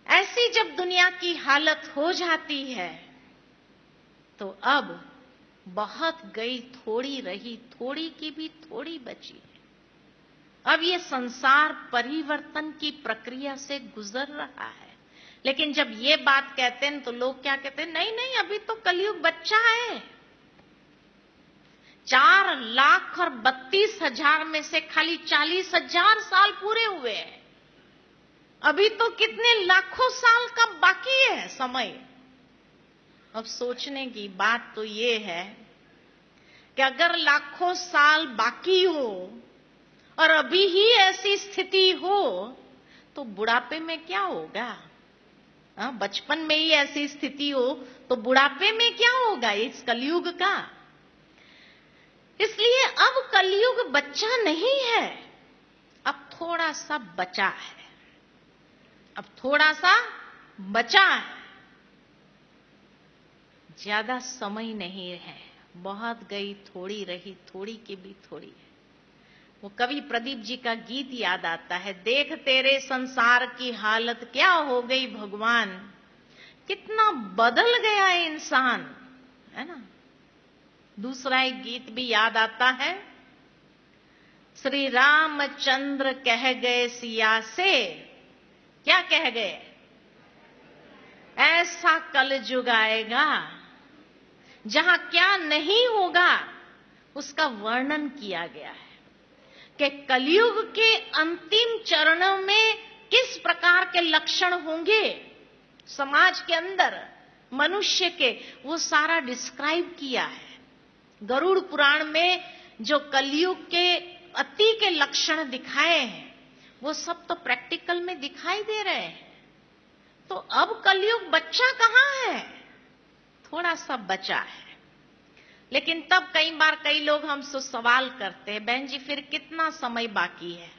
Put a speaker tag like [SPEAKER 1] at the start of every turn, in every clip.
[SPEAKER 1] ऐसी जब दुनिया की हालत हो जाती है तो अब बहुत गई थोड़ी रही, थोड़ी की भी थोड़ी बची है। अब ये संसार परिवर्तन की प्रक्रिया से गुजर रहा है। लेकिन जब ये बात कहते हैं तो लोग क्या कहते हैं, नहीं नहीं अभी तो कलयुग बच्चा है। 4,32,000 में से खाली 40,000 साल पूरे हुए हैं। अभी तो कितने लाखों साल का बाकी है समय। अब सोचने की बात तो ये है कि अगर लाखों साल बाकी हो और अभी ही ऐसी स्थिति हो तो बुढ़ापे में क्या होगा? बचपन में ही ऐसी स्थिति हो तो बुढ़ापे में क्या होगा इस कलयुग का? इसलिए अब कलयुग बच्चा नहीं है, अब थोड़ा सा बचा है, अब थोड़ा सा बचा है। ज्यादा समय नहीं है, बहुत गई थोड़ी रही, थोड़ी की भी थोड़ी है। वो कवि प्रदीप जी का गीत याद आता है, देख तेरे संसार की हालत क्या हो गई भगवान, कितना बदल गया इंसान, है ना। दूसरा एक गीत भी याद आता है, श्री रामचंद्र कह गए सिया से, क्या कह गए? ऐसा कलयुग आएगा जहां क्या नहीं होगा उसका वर्णन किया गया है कि कलयुग के अंतिम चरणों में किस प्रकार के लक्षण होंगे समाज के अंदर मनुष्य के, वो सारा डिस्क्राइब किया है। गरुड़ पुराण में जो कलयुग के अति के लक्षण दिखाए हैं वो सब तो प्रैक्टिकल में दिखाई दे रहे हैं। तो अब कलयुग बच्चा कहां है? थोड़ा सा बचा है। लेकिन तब कई बार कई लोग हमसे सवाल करते हैं, बहन जी फिर कितना समय बाकी है?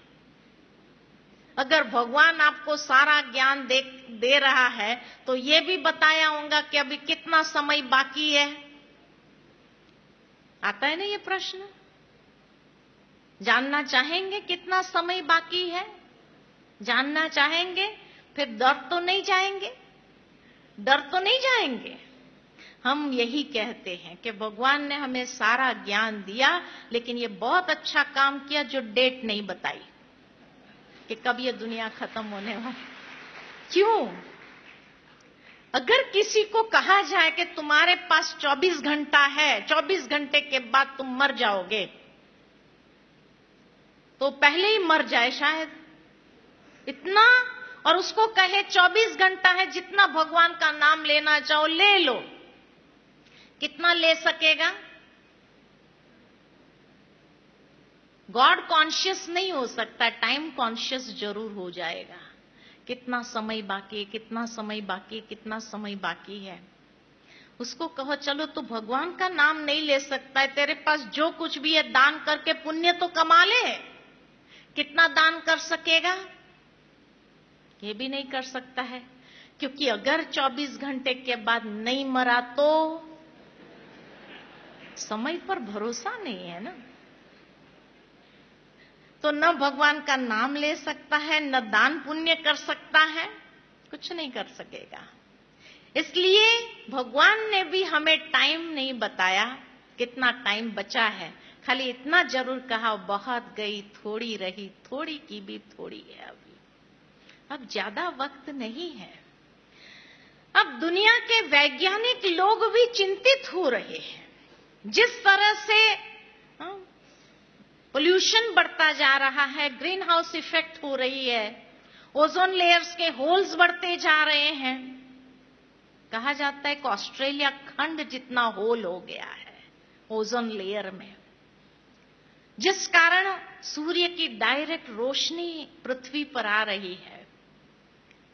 [SPEAKER 1] अगर भगवान आपको सारा ज्ञान दे रहा है तो ये भी बताया होगा कि अभी कितना समय बाकी है। आता है ना ये प्रश्न? जानना चाहेंगे कितना समय बाकी है? जानना चाहेंगे? फिर डर तो नहीं जाएंगे? डर तो नहीं जाएंगे? हम यही कहते हैं कि भगवान ने हमें सारा ज्ञान दिया, लेकिन ये बहुत अच्छा काम किया जो डेट नहीं बताई कि कब ये दुनिया खत्म होने वाली। क्यों? अगर किसी को कहा जाए कि तुम्हारे पास 24 घंटा है, 24 घंटे के बाद तुम मर जाओगे, तो पहले ही मर जाए शायद। इतना, और उसको कहे 24 घंटा है, जितना भगवान का नाम लेना चाहो ले लो, कितना ले सकेगा? गॉड कॉन्शियस नहीं हो सकता, टाइम कॉन्शियस जरूर हो जाएगा। कितना समय बाकी, कितना समय बाकी, कितना समय बाकी है। उसको कहो चलो तू भगवान का नाम नहीं ले सकता है, तेरे पास जो कुछ भी है दान करके पुण्य तो कमा ले। कितना दान कर सकेगा? ये भी नहीं कर सकता है, क्योंकि अगर 24 घंटे के बाद नहीं मरा तो समय पर भरोसा नहीं है ना। तो न भगवान का नाम ले सकता है, न दान पुण्य कर सकता है, कुछ नहीं कर सकेगा। इसलिए भगवान ने भी हमें टाइम नहीं बताया कितना टाइम बचा है, खाली इतना जरूर कहा बहुत गई थोड़ी रही, थोड़ी की भी थोड़ी है। अभी अब ज्यादा वक्त नहीं है। अब दुनिया के वैज्ञानिक लोग भी चिंतित हो रहे हैं। जिस तरह से पोल्यूशन बढ़ता जा रहा है, ग्रीन हाउस इफेक्ट हो रही है, ओजोन लेयर्स के होल्स बढ़ते जा रहे हैं। कहा जाता है कि ऑस्ट्रेलिया खंड जितना होल हो गया है ओजोन लेयर में, जिस कारण सूर्य की डायरेक्ट रोशनी पृथ्वी पर आ रही है।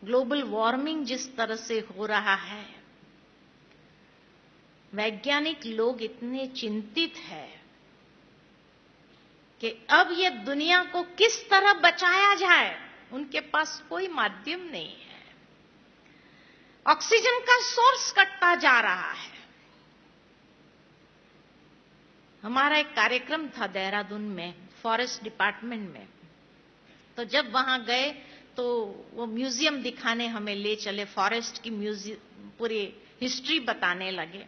[SPEAKER 1] ग्लोबल वार्मिंग जिस तरह से हो रहा है, वैज्ञानिक लोग इतने चिंतित हैं कि अब ये दुनिया को किस तरह बचाया जाए, उनके पास कोई माध्यम नहीं है। ऑक्सीजन का सोर्स कटता जा रहा है। हमारा एक कार्यक्रम था देहरादून में, फॉरेस्ट डिपार्टमेंट में, तो जब वहां गए तो वो म्यूजियम दिखाने हमें ले चले, फॉरेस्ट की म्यूजियम पूरी हिस्ट्री बताने लगे।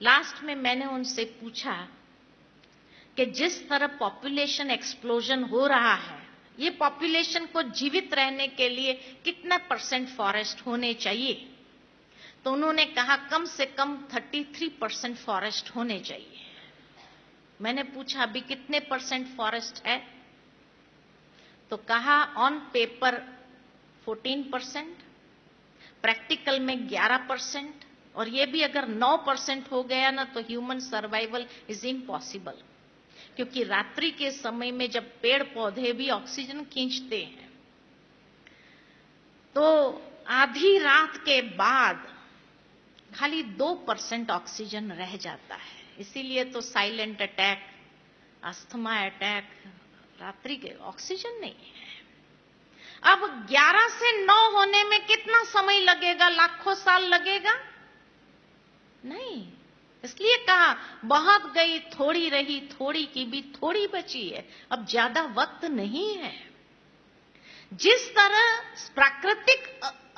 [SPEAKER 1] लास्ट में मैंने उनसे पूछा कि जिस तरह पॉपुलेशन एक्सप्लोजन हो रहा है, ये पॉपुलेशन को जीवित रहने के लिए कितना % फॉरेस्ट होने चाहिए? तो उन्होंने कहा कम से कम 33% फॉरेस्ट होने चाहिए। मैंने पूछा अभी कितने % फॉरेस्ट है? तो कहा ऑन पेपर 14%, प्रैक्टिकल में 11%, और ये भी अगर 9% हो गया ना तो ह्यूमन सर्वाइवल इज इम्पॉसिबल, क्योंकि रात्रि के समय में जब पेड़ पौधे भी ऑक्सीजन खींचते हैं तो आधी रात के बाद खाली 2% ऑक्सीजन रह जाता है। इसीलिए तो साइलेंट अटैक, अस्थमा अटैक, रात्रि के ऑक्सीजन नहीं है। अब 11 से 9 होने में कितना समय लगेगा? लाखों साल लगेगा? नहीं। इसलिए कहा बहुत गई थोड़ी रही, थोड़ी की भी थोड़ी बची है, अब ज्यादा वक्त नहीं है। जिस तरह प्राकृतिक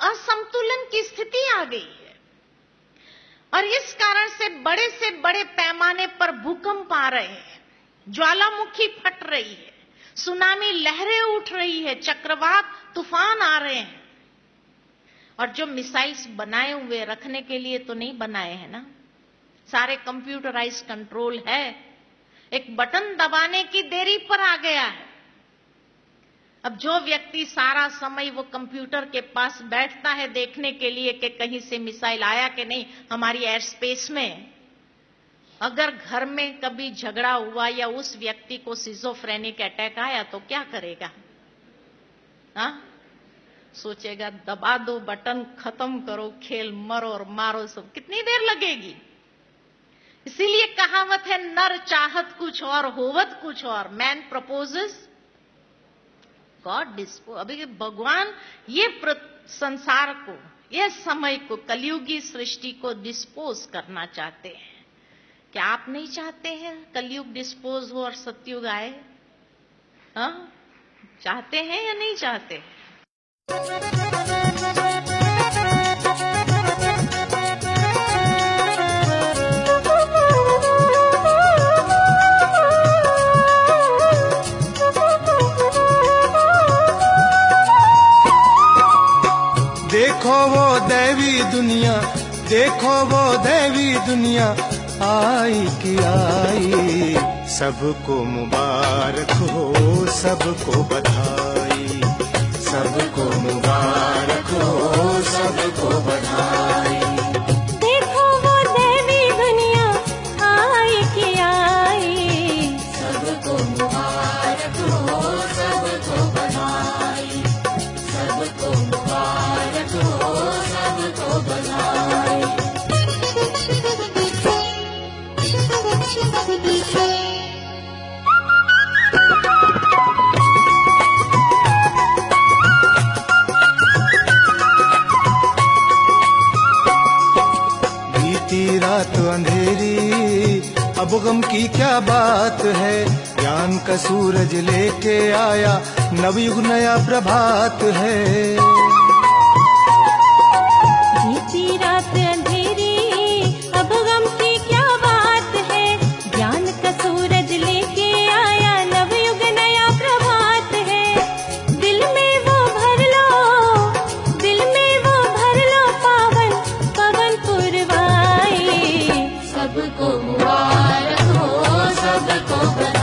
[SPEAKER 1] असंतुलन की स्थिति आ गई है और इस कारण से बड़े पैमाने पर भूकंप आ रहे हैं, ज्वालामुखी फट रही है, सुनामी लहरें उठ रही है, चक्रवात तूफान आ रहे हैं, और जो मिसाइल्स बनाए हुए रखने के लिए तो नहीं बनाए हैं ना, सारे कंप्यूटराइज कंट्रोल है, एक बटन दबाने की देरी पर आ गया है। अब जो व्यक्ति सारा समय वो कंप्यूटर के पास बैठता है देखने के लिए कि कहीं से मिसाइल आया कि नहीं हमारी एयर स्पेस में, अगर घर में कभी झगड़ा हुआ या उस व्यक्ति को सिजोफ्रेनिक अटैक आया तो क्या करेगा? हाँ, सोचेगा दबा दो बटन, खत्म करो खेल, मरो और मारो सब, कितनी देर लगेगी? इसीलिए कहावत है नर चाहत कुछ और होवत कुछ और, मैन प्रपोजेस गॉड डिस्पोज। अभी भगवान ये संसार को, ये समय को, कलयुगी सृष्टि को डिस्पोज करना चाहते हैं। क्या आप नहीं चाहते हैं कलयुग डिस्पोज हो और सतयुग आए? हाँ, चाहते हैं या नहीं चाहते?
[SPEAKER 2] देखो वो दैवी दुनिया, देखो वो दैवी दुनिया आई कि आई, सबको मुबारक हो, सबको बधाई, सबको मुबारक हो, सबको बधाई।
[SPEAKER 3] देखो वो दैवी दुनिया आई कि आई, सबको मुबारक हो, सबको बधाई, सबको मुबारक हो, सबको बधाई।
[SPEAKER 2] बीती रात अंधेरी, अब गम की क्या बात है, ज्ञान का सूरज लेके आया, नवयुग नया प्रभात है।
[SPEAKER 3] बीती रात अंधेरी, अब गम की क्या बात है, ज्ञान का सूरज लेके आया, नवयुग नया प्रभात है। दिल में वो भर लो, दिल में वो भर लो पावन पवन पुरवाई, सबको मुबारक हो, सबको बधाई।